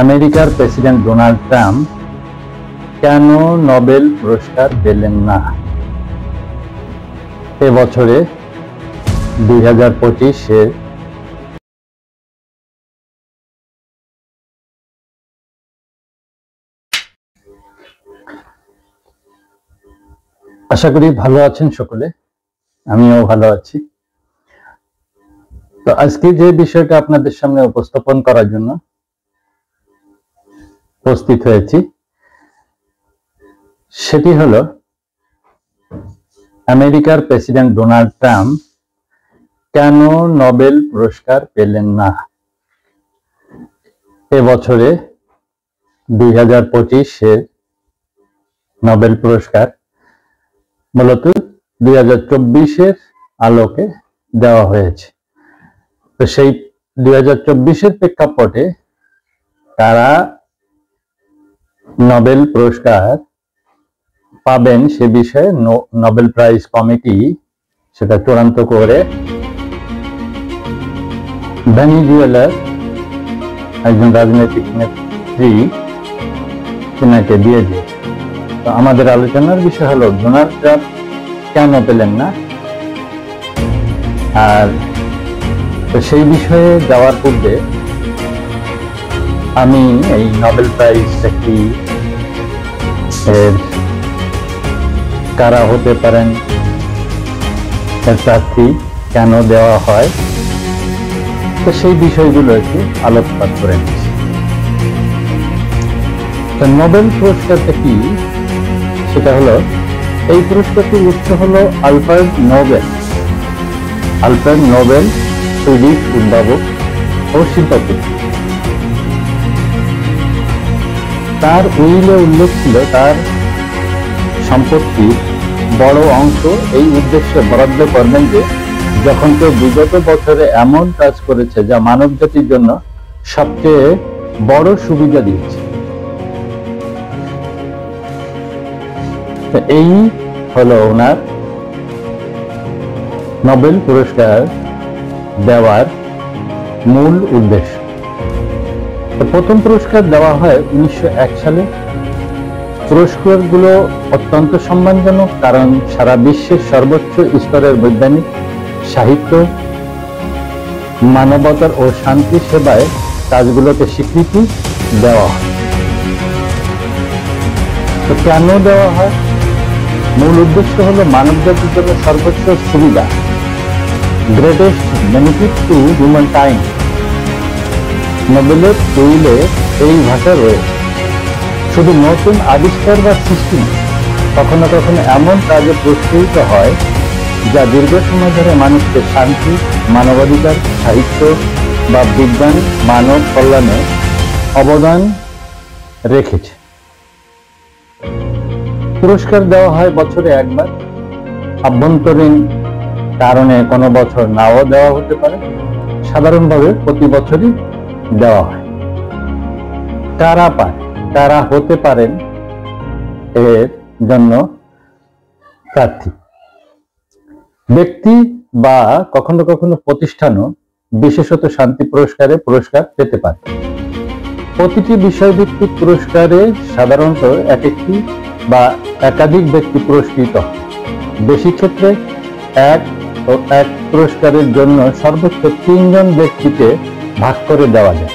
আমেরিকার president Donald Trump কেন Nobel পুরস্কার পেলেন না? এবছরে 2025-এ আশা করি ভালো আছেন সকলে। আমিও ভালো আছি। তো আজকে যে বিষয়টা আপনাদের সামনে উপস্থাপন করার জন্য উপস্থিত হয়েছি সেটি হলো আমেরিকার প্রেসিডেন্ট ডোনাল্ড ট্রাম্প কেন নোবেল পুরস্কার পেলেন না? এবছরে 2025-এর নোবেল পুরস্কার মূলত 2024-এর আলোকে দেওয়া হয়েছে। তো সেই 2024-এর প্রেক্ষাপটে কারা নোবেল পুরস্কার পাবেন সে বিষয়ে নোবেল প্রাইজ কমিটি সেটা চূড়ান্ত করে ভেনিজুয়েলার একজন রাজনৈতিক নেত্রী তিনাকে দিয়ে দিয়েছে। তো আমাদের আলোচনার বিষয় হলো ডোনাল্ড ট্রাম্প কেন পেলেন না, আর তো সেই বিষয়ে যাওয়ার পূর্বে আমি এই নোবেল প্রাইজ কি এর কারা হতে পারেন, এর প্রার্থী কেন দেওয়া হয়, তো সেই বিষয়গুলো একটু আলোকপাত করে নিচ্ছি। নোবেল পুরস্কারটা কি সেটা হলো, এই পুরস্কারটির উৎস হলো Alfred Nobel. Alfred Nobel Swedish উদ্ভাবক ও শিল্পপতি। তার উইলে উল্লেখ ছিল তার সম্পত্তির বড় অংশ এই উদ্দেশ্যে বরাদ্দ করবেন যে যখন কেউ বিগত বছরে এমন কাজ করেছে যা মানব জাতির জন্য সবচেয়ে বড় সুবিধা দিয়েছে। এই হলো ওনার নোবেল পুরস্কার দেওয়ার মূল উদ্দেশ্য। প্রথম পুরস্কার দেওয়া হয় 1901 সালে। পুরস্কারগুলো অত্যন্ত সম্মানজনক, কারণ সারা বিশ্বের সর্বোচ্চ স্তরের বৈজ্ঞানিক, সাহিত্য, মানবতার ও শান্তি সেবায় কাজগুলোকে স্বীকৃতি দেওয়া হয়। তো কেন দেওয়া হয়? মূল উদ্দেশ্য হলো মানবজাতির জন্য সর্বোচ্চ সুবিধা, greatest benefit to humankind. নোবেলের উইলে এই ভাষা রয়েছে। শুধু নতুন আবিষ্কার বা সৃষ্টি, কখনো কখনো এমন কাজে প্রস্তুত হয় যা দীর্ঘ সময় ধরে মানুষকে শান্তি, মানবাধিকার, সাহিত্য বা বিজ্ঞান, মানব কল্যাণে অবদান রেখেছে। পুরস্কার দেওয়া হয় বছরে একবার। আভ্যন্তরীণ কারণে কোনো বছর নাও দেওয়া হতে পারে। সাধারণভাবে প্রতি বছরই দেওয়া হয়। কারা পায়, কারা হতে পারেন এর জন্য প্রার্থী? ব্যক্তি বা কখনো কখনো প্রতিষ্ঠানও বিশেষত শান্তি পুরস্কার পেতে পারে। প্রতিটি বিষয়ভিত্তিক পুরস্কারে সাধারণত একটি বা একাধিক ব্যক্তি পুরস্কৃত হয়। বেশি ক্ষেত্রে এক পুরস্কারের জন্য সর্বোচ্চ 3 জন ব্যক্তিকে ভাগ করে দেওয়া যায়।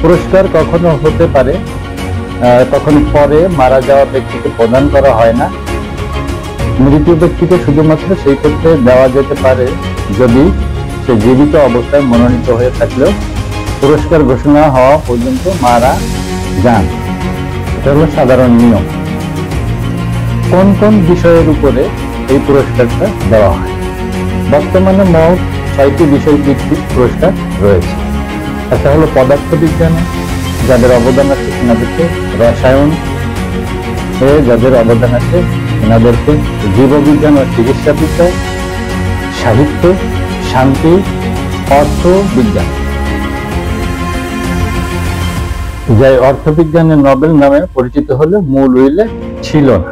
পুরস্কার কখনো হতে পারে, কখনো পরে মারা যাওয়া ব্যক্তিকে প্রদান করা হয় না। মৃত ব্যক্তিকে শুধুমাত্র সেই ক্ষেত্রে দেওয়া যেতে পারে যদি সে জীবিত অবস্থায় মনোনীত হয়ে থাকলেও পুরস্কার ঘোষণা হওয়া পর্যন্ত মারা যান। এটা হলো সাধারণ নিয়ম। কোন কোন বিষয়ের উপরে এই পুরস্কারটা দেওয়া হয়? বর্তমানে মোট 6টি বিষয় ভিত্তিক পুরস্কার রয়েছে। একটা হলো পদার্থবিজ্ঞানে যাদের অবদান আছে এনাদেরকে, রসায়ন যাদের অবদান আছে এনাদেরকে, জীববিজ্ঞান ও চিকিৎসা বিদ্যা, সাহিত্য, শান্তি, অর্থবিজ্ঞান। যাই অর্থবিজ্ঞানের নোবেল নামে পরিচিত হলে মূল উইলে ছিল না।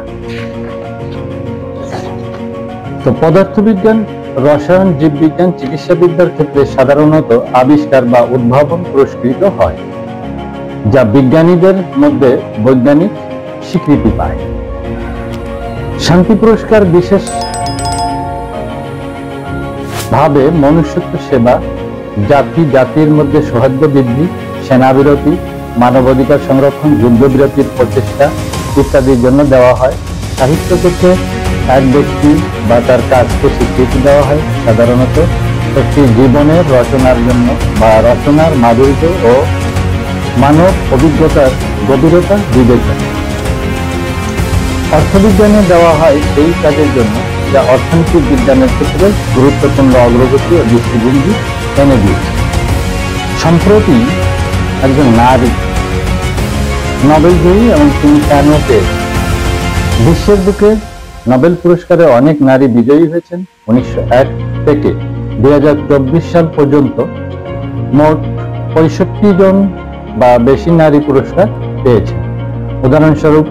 তো পদার্থবিজ্ঞান, রসায়ন, জীববিজ্ঞান, চিকিৎসাবিদ্যার ক্ষেত্রে সাধারণত আবিষ্কার বা উদ্ভাবন পুরস্কৃত হয়। যা বিজ্ঞানীদের মধ্যে বৈজ্ঞানিক স্বীকৃতি পায়। শান্তি পুরস্কার বিশেষ ভাবে মনুষ্যত্ব সেবা, জাতির মধ্যে সৌহার্দ্য বৃদ্ধি, সেনাবিরতি, মানবাধিকার সংরক্ষণ, যুদ্ধবিরতির প্রচেষ্টা ইত্যাদির জন্য দেওয়া হয়। সাহিত্য ক্ষেত্রে এক ব্যক্তি বা তার কাজকে স্বীকৃতি দেওয়া হয়, সাধারণত একটি জীবনের রচনার জন্য বা রচনার মাধুর্য ও মানব অভিজ্ঞতার গভীরতা বিবেচনা। অর্থবিজ্ঞানে দেওয়া হয় সেই কাজের জন্য যা অর্থনৈতিক বিজ্ঞানের ক্ষেত্রে গুরুত্বপূর্ণ অগ্রগতি ও দৃষ্টিভঙ্গি এনে দিয়েছে। সম্প্রতি একজন নারী নোবেল জয়ী এবং তিনি কেন পেয়েছেন? বিশ্বের বুকে নোবেল পুরস্কারে অনেক নারী বিজয়ী হয়েছেন। 1901 থেকে 2024 সাল পর্যন্ত মোট 65 জন বা বেশি নারী পুরস্কার পেয়েছেন। উদাহরণস্বরূপ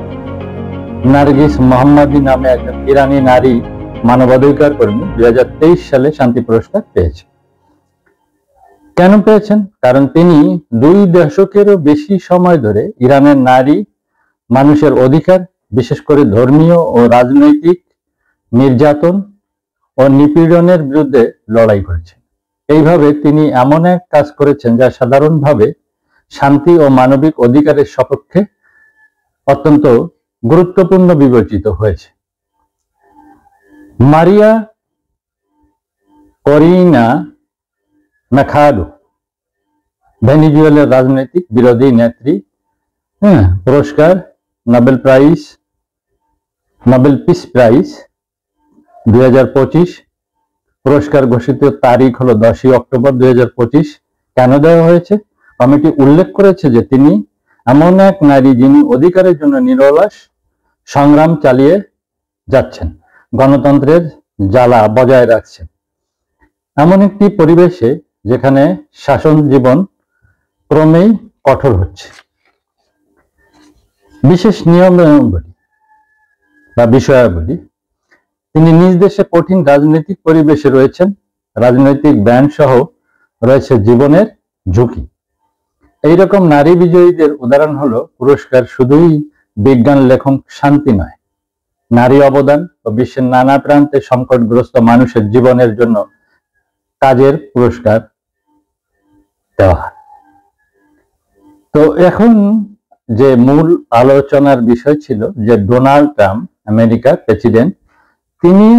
নার্গিস মোহাম্মদী নামে একজন ইরানি নারী মানবাধিকার কর্মী 2023 সালে শান্তি পুরস্কার পেয়েছেন। কেন পেয়েছেন? কারণ তিনি 2 দশকেরও বেশি সময় ধরে ইরানের নারী মানুষের অধিকার, বিশেষ করে ধর্মীয় ও রাজনৈতিক নির্যাতন ও নিপীড়নের বিরুদ্ধে লড়াই করেছেন। এইভাবে তিনি এমন এক কাজ করেছেন যা সাধারণভাবে শান্তি ও মানবিক অধিকারের সপক্ষে অত্যন্ত গুরুত্বপূর্ণ বিবেচিত হয়েছে। মারিয়া করিনা মাখাডো, ভেনিজুয়েলার রাজনৈতিক বিরোধী নেত্রী, পুরস্কার নোবেল পিস প্রাইজ 2025, পুরস্কার ঘোষিত তারিখ হলো 10 অক্টোবর 2025। কেন দেওয়া হয়েছে? কমিটি উল্লেখ করেছে যে তিনি এমন এক নারী যিনি অধিকারের জন্য নিরলস সংগ্রাম চালিয়ে যাচ্ছেন, গণতন্ত্রের জ্বালা বজায় রাখছেন এমন একটি পরিবেশে যেখানে শাসন জীবন ক্রমেই কঠোর হচ্ছে। বিশেষ নিয়মাবলী বা বিষয়াবলী, তিনি নিজ দেশে কঠিন রাজনৈতিক পরিবেশে রয়েছেন, রাজনৈতিক ব্যান্ড সহ রয়েছে জীবনের ঝুঁকি। এইরকম নারী বিজয়ীদের উদাহরণ হলো পুরস্কার শুধুই বিজ্ঞান লেখন শান্তি নয়, নারী অবদান ও বিশ্বের নানা প্রান্তে সংকটগ্রস্ত মানুষের জীবনের জন্য কাজের পুরস্কার দেওয়া হয়। তো এখন যে মূল আলোচনার বিষয় ছিল যে ডোনাল্ড ট্রাম্প, আমেরিকার প্রেসিডেন্ট, তিনি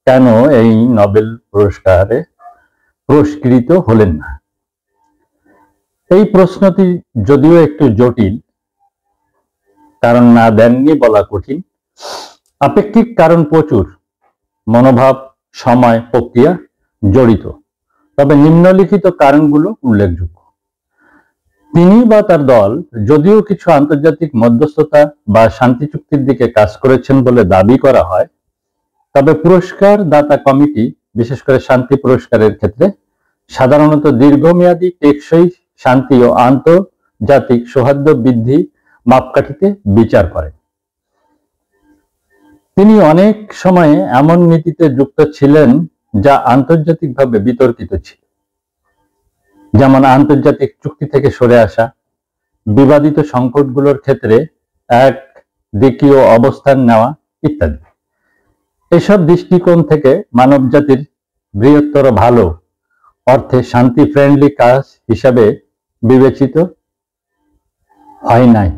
কেন এই নোবেল পুরস্কারে পুরস্কৃত হলেন না। এই প্রশ্নটি যদিও একটু জটিল, কারণ না দেননি বলা কঠিন। আপেক্ষিক কারণ প্রচুর, মনোভাব, সময়, প্রক্রিয়া জড়িত। তবে নিম্নলিখিত কারণগুলো উল্লেখযোগ্য। তিনি বা তার দল যদিও কিছু আন্তর্জাতিক মধ্যস্থতা বা শান্তি চুক্তির দিকে কাজ করেছেন বলে দাবি করা হয়, তবে পুরস্কার দাতা কমিটি, বিশেষ করে শান্তি পুরস্কারের ক্ষেত্রে, সাধারণত দীর্ঘমেয়াদী টেকসই শান্তি ও আন্তর্জাতিক সৌহার্দ্য বৃদ্ধি মাপকাঠিতে বিচার করে। তিনি অনেক সময়ে এমন নীতিতে যুক্ত ছিলেন যা আন্তর্জাতিকভাবে বিতর্কিত ছিল, যেমন আন্তর্জাতিক চুক্তি থেকে সরে আসা, বিবাদিত সংকটগুলোর ক্ষেত্রে এক দিকীয় অবস্থান নেওয়া ইত্যাদি। এসব দৃষ্টিকোণ থেকে মানবজাতির বৃহত্তর ভালো অর্থে শান্তি ফ্রেন্ডলি কাজ হিসাবে বিবেচিত হয় নাই।